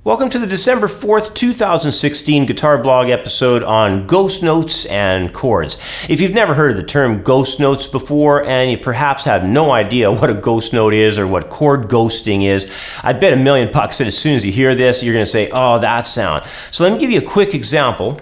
Welcome to the December 4th, 2016 Guitar Blog episode on ghost notes and chords. If you've never heard of the term ghost notes before and you perhaps have no idea what a ghost note is or what chord ghosting is, I bet $1 million that as soon as you hear this, you're going to say, oh, that sound. So let me give you a quick example.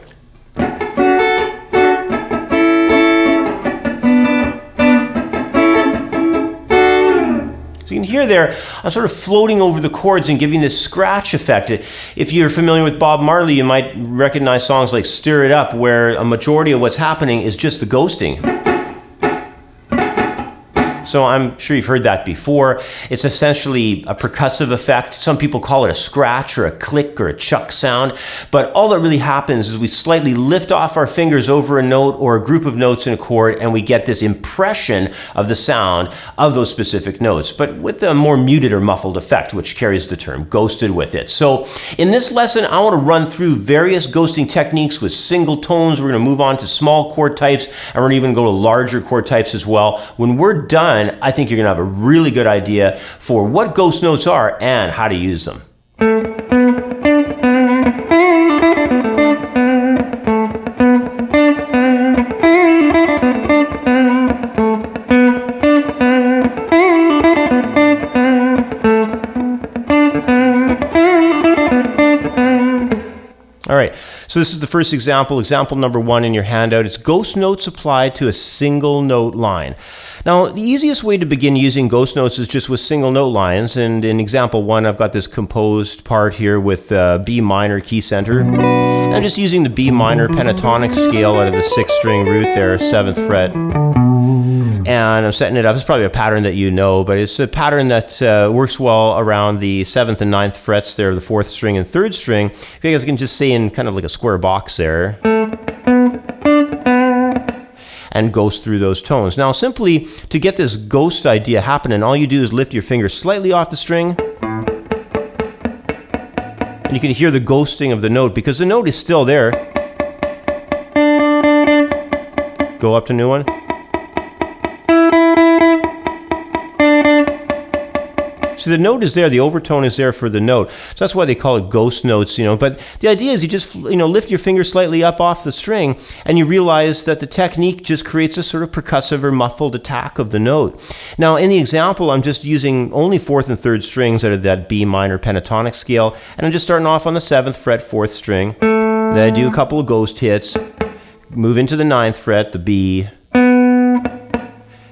So you can hear there, I'm sort of floating over the chords and giving this scratch effect. If you're familiar with Bob Marley, you might recognize songs like Stir It Up, where a majority of what's happening is just the ghosting. So I'm sure you've heard that before. It's essentially a percussive effect. Some people call it a scratch or a click or a chuck sound. But all that really happens is we slightly lift off our fingers over a note or a group of notes in a chord, and we get this impression of the sound of those specific notes, but with a more muted or muffled effect, which carries the term ghosted with it. So in this lesson, I want to run through various ghosting techniques with single tones. We're going to move on to small chord types, and we're going to even go to larger chord types as well. When we're done, I think you're going to have a really good idea for what ghost notes are and how to use them. All right, so this is the first example number 1 in your handout. It's ghost notes applied to a single note line. Now, the easiest way to begin using ghost notes is just with single note lines, and in example 1, I've got this composed part here with B minor key center. And I'm just using the B minor pentatonic scale out of the 6th string root there, 7th fret. And I'm setting it up. It's probably a pattern that you know, but it's a pattern that works well around the 7th and 9th frets there, the 4th string and 3rd string. You guys can just say in kind of like a square box there. And ghost through those tones. Now, simply to get this ghost idea happening, all you do is lift your finger slightly off the string. And you can hear the ghosting of the note because the note is still there. Go up to new one. So the note is there, the overtone is there for the note. So that's why they call it ghost notes, But the idea is you just, lift your finger slightly up off the string and you realize that the technique just creates a sort of percussive or muffled attack of the note. Now, in the example, I'm just using only 4th and 3rd strings out of that B minor pentatonic scale, and I'm just starting off on the 7th fret, 4th string. Then I do a couple of ghost hits, move into the 9th fret, the B.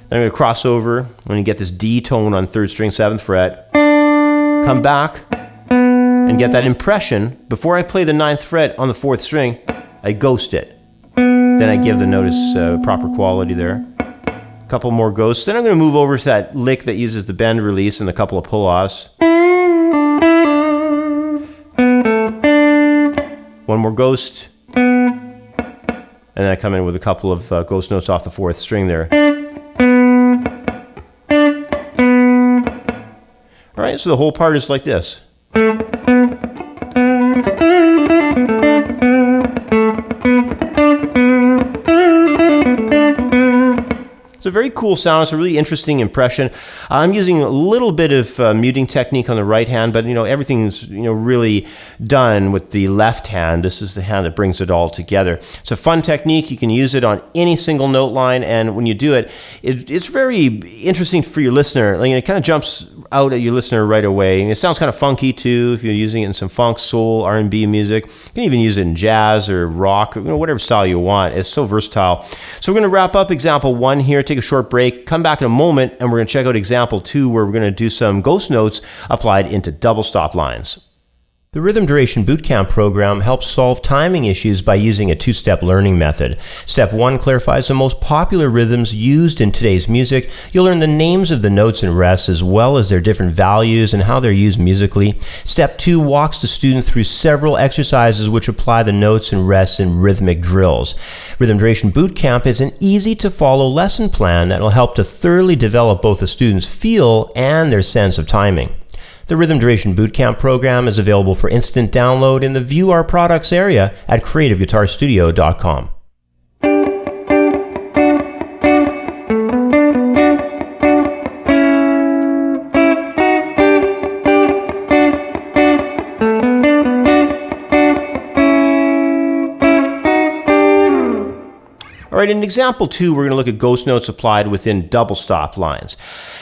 Then I'm going to cross over when you get this D tone on 3rd string, 7th fret. Come back and get that impression. Before I play the 9th fret on the 4th string, I ghost it. Then I give the note its proper quality there. A couple more ghosts. Then I'm going to move over to that lick that uses the bend release and a couple of pull-offs. One more ghost. And then I come in with a couple of ghost notes off the 4th string there. All right, so the whole part is like this. It's a very cool sound. It's a really interesting impression. I'm using a little bit of muting technique on the right hand, but everything's really done with the left hand. This is the hand that brings it all together. It's a fun technique. You can use it on any single note line, and when you do it, it's very interesting for your listener. It kind of jumps out at your listener right away. And it sounds kind of funky too if you're using it in some funk, soul, R&B music. You can even use it in jazz or rock, or whatever style you want. It's so versatile. So we're going to wrap up example 1 here. Take a short break, come back in a moment, and we're going to check out example 2 where we're going to do some ghost notes applied into double stop lines. The Rhythm Duration Bootcamp program helps solve timing issues by using a 2-step learning method. Step 1 clarifies the most popular rhythms used in today's music. You'll learn the names of the notes and rests as well as their different values and how they're used musically. Step 2 walks the student through several exercises which apply the notes and rests in rhythmic drills. Rhythm Duration Bootcamp is an easy-to-follow lesson plan that will help to thoroughly develop both the student's feel and their sense of timing. The Rhythm Duration Bootcamp program is available for instant download in the View Our Products area at creativeguitarstudio.com. right, in example 2, we're going to look at ghost notes applied within double stop lines.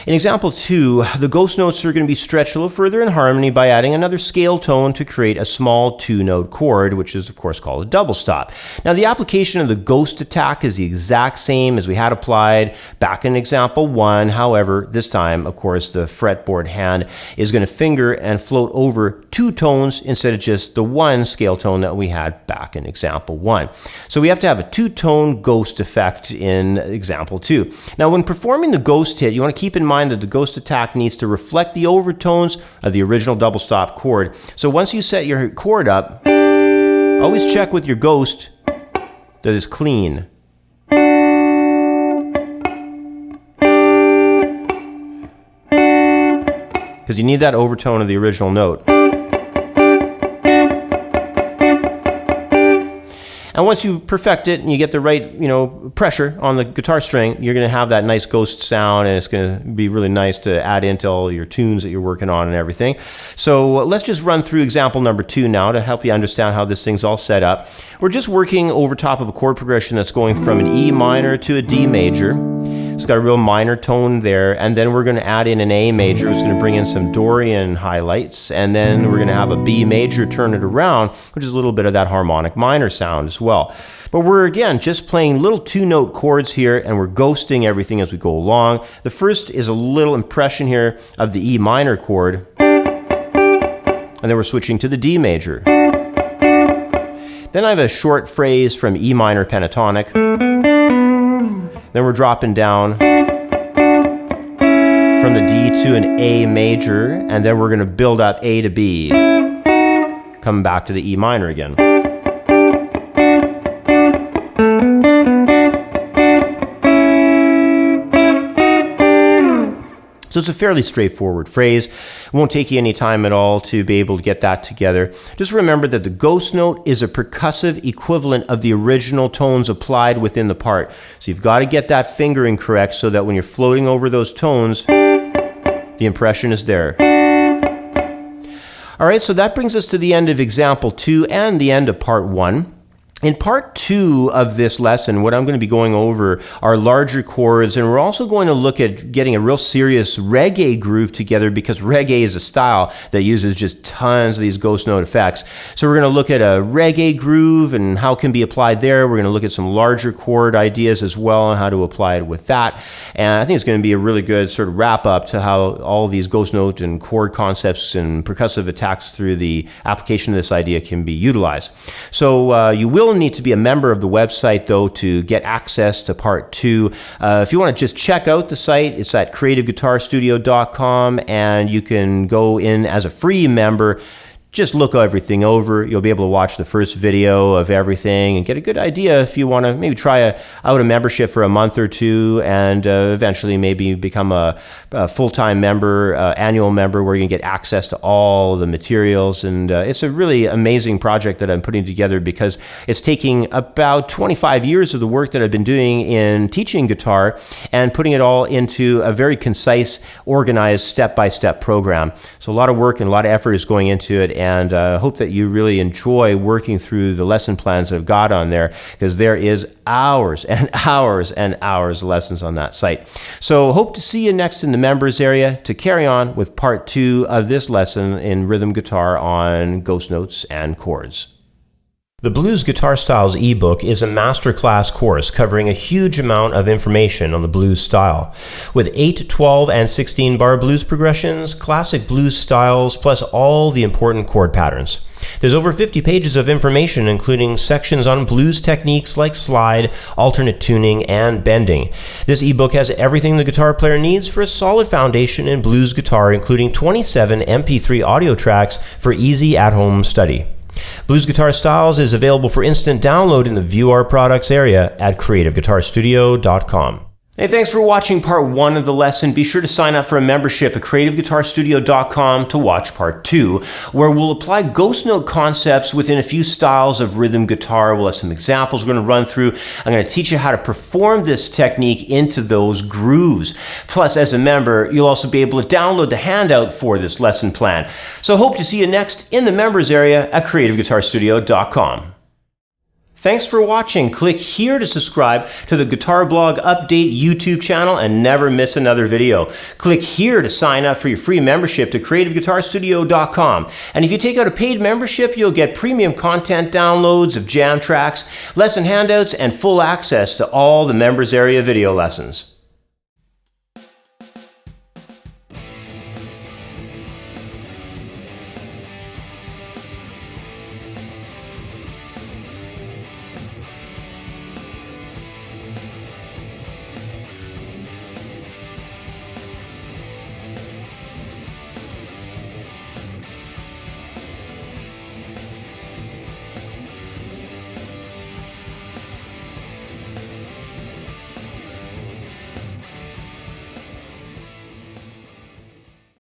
In example 2, the ghost notes are going to be stretched a little further in harmony by adding another scale tone to create a small 2-note chord, which is of course called a double stop. Now the application of the ghost attack is the exact same as we had applied back in example 1. However, this time, of course, the fretboard hand is going to finger and float over 2 tones instead of just the 1 scale tone that we had back in example 1. So we have to have a 2-tone ghost effect in example 2. Now when performing the ghost hit, you want to keep in mind that the ghost attack needs to reflect the overtones of the original double stop chord. So once you set your chord up, always check with your ghost that it's clean. Because you need that overtone of the original note. And once you perfect it and you get the right, pressure on the guitar string, you're going to have that nice ghost sound, and it's going to be really nice to add into all your tunes that you're working on and everything. So let's just run through example number 2 now to help you understand how this thing's all set up. We're just working over top of a chord progression that's going from an E minor to a D major. It's got a real minor tone there, and then we're going to add in an A major. It's going to bring in some Dorian highlights, and then we're going to have a B major turn it around, which is a little bit of that harmonic minor sound as well. But we're, again, just playing little 2-note chords here, and we're ghosting everything as we go along. The first is a little impression here of the E minor chord, and then we're switching to the D major. Then I have a short phrase from E minor pentatonic. Then we're dropping down from the D to an A major, and then we're going to build up A to B, coming back to the E minor again. So it's a fairly straightforward phrase. It won't take you any time at all to be able to get that together. Just remember that the ghost note is a percussive equivalent of the original tones applied within the part. So you've got to get that fingering correct so that when you're floating over those tones, the impression is there. All right, so that brings us to the end of example 2 and the end of part 1. In part 2 of this lesson, what I'm going to be going over are larger chords, and we're also going to look at getting a real serious reggae groove together, because reggae is a style that uses just tons of these ghost note effects. So we're going to look at a reggae groove and how it can be applied there. We're going to look at some larger chord ideas as well and how to apply it with that. And I think it's going to be a really good sort of wrap up to how all these ghost note and chord concepts and percussive attacks through the application of this idea can be utilized. So you will need to be a member of the website, though, to get access to part 2. If you want to just check out the site, it's at creativeguitarstudio.com, and you can go in as a free member. Just look everything over. You'll be able to watch the first video of everything and get a good idea if you want to maybe try out a membership for a month or 2, and eventually maybe become a full-time member, annual member, where you can get access to all the materials. And it's a really amazing project that I'm putting together, because it's taking about 25 years of the work that I've been doing in teaching guitar and putting it all into a very concise, organized, step-by-step program. So a lot of work and a lot of effort is going into it, and I hope that you really enjoy working through the lesson plans that I've got on there, because there is hours and hours and hours of lessons on that site. So hope to see you next in the members area to carry on with part 2 of this lesson in rhythm guitar on ghost notes and chords. The Blues Guitar Styles ebook is a masterclass course covering a huge amount of information on the blues style, with 8, 12, and 16 bar blues progressions, classic blues styles, plus all the important chord patterns. There's over 50 pages of information, including sections on blues techniques like slide, alternate tuning, and bending. This ebook has everything the guitar player needs for a solid foundation in blues guitar, including 27 MP3 audio tracks for easy at-home study. Blues Guitar Styles is available for instant download in the View Our Products area at creativeguitarstudio.com. Hey, thanks for watching part 1 of the lesson. Be sure to sign up for a membership at creativeguitarstudio.com to watch part 2, where we'll apply ghost note concepts within a few styles of rhythm guitar. We'll have some examples we're going to run through. I'm going to teach you how to perform this technique into those grooves. Plus, as a member, you'll also be able to download the handout for this lesson plan. So hope to see you next in the members area at creativeguitarstudio.com. Thanks for watching. Click here to subscribe to the Guitar Blog Update YouTube channel and never miss another video. Click here to sign up for your free membership to CreativeGuitarStudio.com. And if you take out a paid membership, you'll get premium content downloads of jam tracks, lesson handouts, and full access to all the members area video lessons.